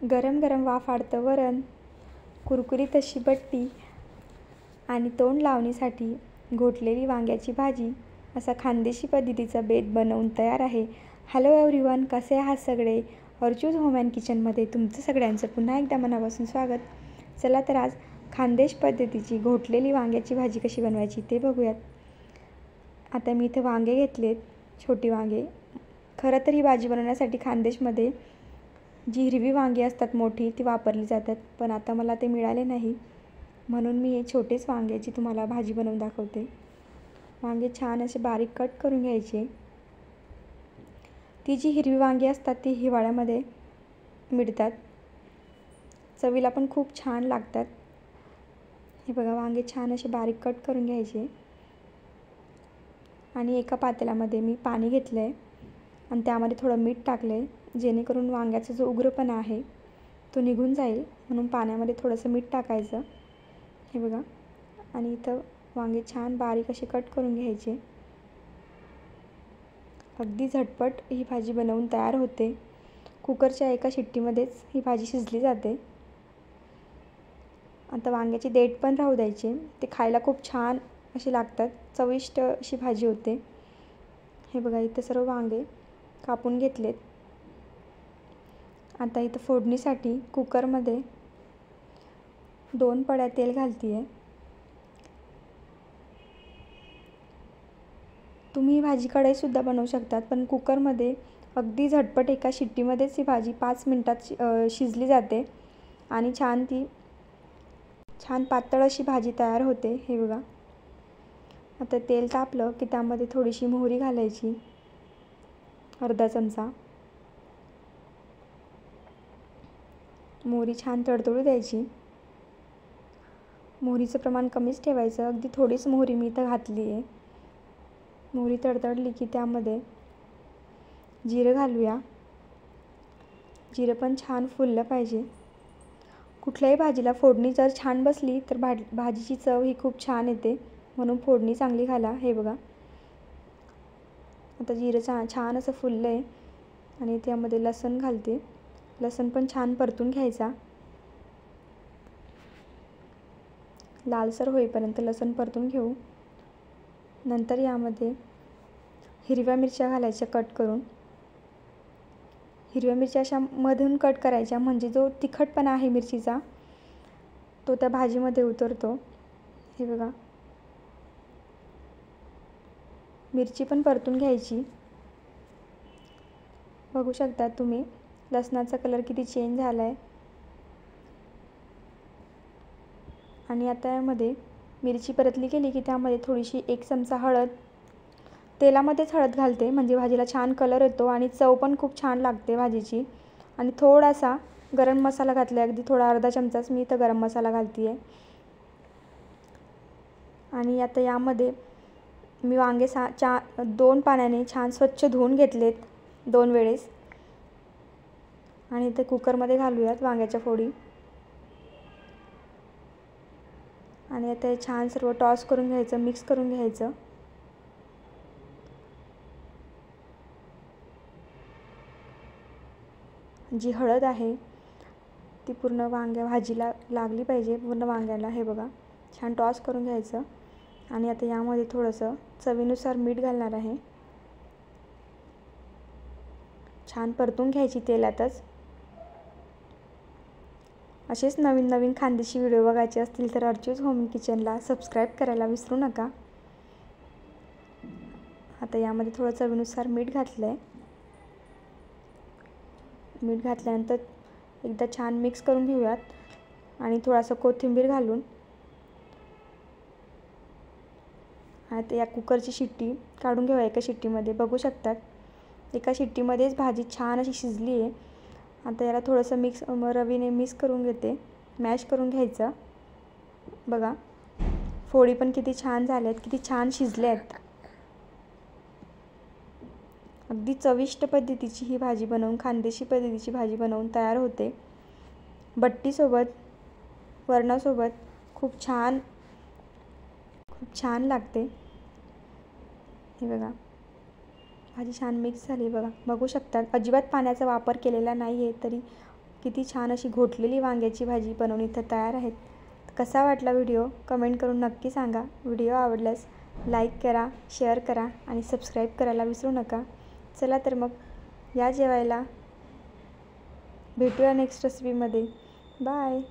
गरम गरम वाफाडतं वरण, कुरकुरीत अशी बट्टी आणि तोंड लावणीसाठी घोटलेली वांग्याची भाजी असा खानदेशी पद्धतीचा बेत बनवून तयार आहे. हॅलो एव्हरीवन, कसे आहात सगळे? अर्चूज होम अँड किचनमध्ये तुमचं सगळ्यांचं पुन्हा एकदा मनापासून स्वागत. चला तर आज खानदेश पद्धतीची घोटलेली वांग्याची भाजी कशी बनवायची ते बघूयात. आता मी इथे वांगे घेतलेत, छोटी वांगे. खरं तर ही भाजी बनवण्यासाठी खानदेशमध्ये जी हिरवी वांगी असतात मोठी ती वापरली जातात, पण आता मला ते मिळाले नाही, म्हणून मी हे छोटेच वांग्याची तुम्हाला भाजी बनवून दाखवते. वांगे छान असे बारीक कट करून घ्यायचे. ती जी हिरवी वांगी असतात ती हिवाळ्यामध्ये मिळतात, चवीला पण खूप छान लागतात. हे बघा, वांगे छान असे बारीक कट करून घ्यायचे. आणि एका पातेल्यामध्ये मी पाणी घेतलं आहे आणि त्यामध्ये थोडं मीठ टाकलं आहे, जेणेकरून वांग्याचा जो उग्रपणा आहे तो निघून जाईल, म्हणून पाण्यामध्ये थोडंसं मीठ टाकायचं. हे बघा, आणि इथं वांगे छान बारीक असे कट करून घ्यायचे. अगदी झटपट ही भाजी बनवून तयार होते. कुकरच्या एका शिट्टीमध्येच ही भाजी शिजली जाते. आता वांग्याची देठ पण राहू द्यायची, ते खायला खूप छान अशी लागतात, चविष्ट अशी भाजी होते. हे बघा, इथं सर्व वांगे कापून घेतलेत. आता इथं फोडणीसाठी कुकरमध्ये 2 पळ्या तेल घालते आहे. तुम्ही ही भाजी कढईसुद्धा बनवू शकतात, पण कुकरमध्ये अगदी झटपट एका शिट्टीमध्येच ही भाजी 5 मिनटात शिजली जाते आणि छान पातळ अशी भाजी तयार होते. हे बघा, आता तेल तापलं की त्यामध्ये थोडीशी मोहरी घालायची, अर्धा चमचा. मोहरी छान तडतडू द्यायची. मोहरीचं प्रमाण कमीच ठेवायचं, अगदी थोडीच मोहरी मी इथं घातली आहे. मोहरी तडतडली की त्यामध्ये जिरं घालूया. जिरं पण छान फुललं पाहिजे. कुठल्याही भाजीला फोडणी जर छान बसली तर भाजीची चव ही खूप छान येते, म्हणून फोडणी चांगली घाला. हे बघा, आता जिरं छान असं फुललं आहे आणि त्यामध्ये लसूण घालते. लसूण पण छान परतून घ्यायचा, लालसर होईपर्यंत लसूण परतून घेऊ. नंतर यामध्ये हिरव्या मिरच्या घालायच्या कट करून. हिरव्या मिरच्या अशा मधून कट करायच्या, म्हणजे जो तिखटपणा आहे मिरचीचा तो त्या भाजीमध्ये उतरतो. हे बघा, मिरची पण परतून घ्यायची. बघू शकता तुम्ही लसणाचा कलर किती चेंज झाला आहे. आणि आता यामध्ये मिरची परतली गेली की त्यामध्ये थोडीशी 1 चमचा हळद, तेलामध्येच हळद घालते, म्हणजे भाजीला छान कलर येतो आणि चव पण खूप छान लागते भाजीची. आणि थोडासा गरम मसाला घातला आहे, अगदी थोडा अर्धा चमचाच मी इथं गरम मसाला घालते आहे. आणि आता यामध्ये मी वांगे 2 पाण्याने छान स्वच्छ धुवून घेतलेत 2 वेळेस. आणि इथे कुकरमध्ये घालूयात वांग्याच्या फोडी. आणि आता हे छान सर्व टॉस करून घ्यायचं, मिक्स करून घ्यायचं. जी हळद आहे ती पूर्ण भाजीला लागली पाहिजे, पूर्ण वांग्याला. हे बघा, छान टॉस करून घ्यायचं. आणि आता यामध्ये थोडंसं चवीनुसार मीठ घालणार आहे. छान परतून घ्यायची तेलातच. असेच नवीन नवीन खानदेशी व्हिडिओ बघायचे असतील तर अर्चूज होम किचनला सबस्क्राईब करायला विसरू नका. आता यामध्ये थोडं चवीनुसार मीठ घातलं आहे. मीठ घातल्यानंतर एकदा छान मिक्स करून घेऊयात. आणि थोडासा कोथिंबीर घालून आता या कुकरची शिट्टी काढून घेऊया एका शिट्टीमध्ये. बघू शकतात एका शिट्टीमध्येच भाजी छान अशी शिजली आहे. आता याला थोडंसं रवीने मिक्स करून घेते, मॅश करून घ्यायचं. बघा, फोडी पण किती छान झाल्या आहेत, किती छान शिजल्या आहेत. अगदी चविष्ट पद्धतीची ही भाजी बनवून, खानदेशी पद्धतीची भाजी बनवून तयार होते. बट्टीसोबत, वरणासोबत खूप छान लागते. हे बघा, भाजी छान मिक्स झाली. बघू शकतात अजिबात पाण्याचा वापर केलेला नाही आहे, तरी किती छान अशी घोटलेली वांग्याची भाजी बनवून इथं तयार आहेत. कसा वाटला व्हिडिओ कमेंट करून नक्की सांगा. व्हिडिओ आवडल्यास लाईक करा, शेअर करा आणि सबस्क्राईब करायला विसरू नका. चला तर मग या जेवायला. भेटूया नेक्स्ट रेसिपीमध्ये. बाय.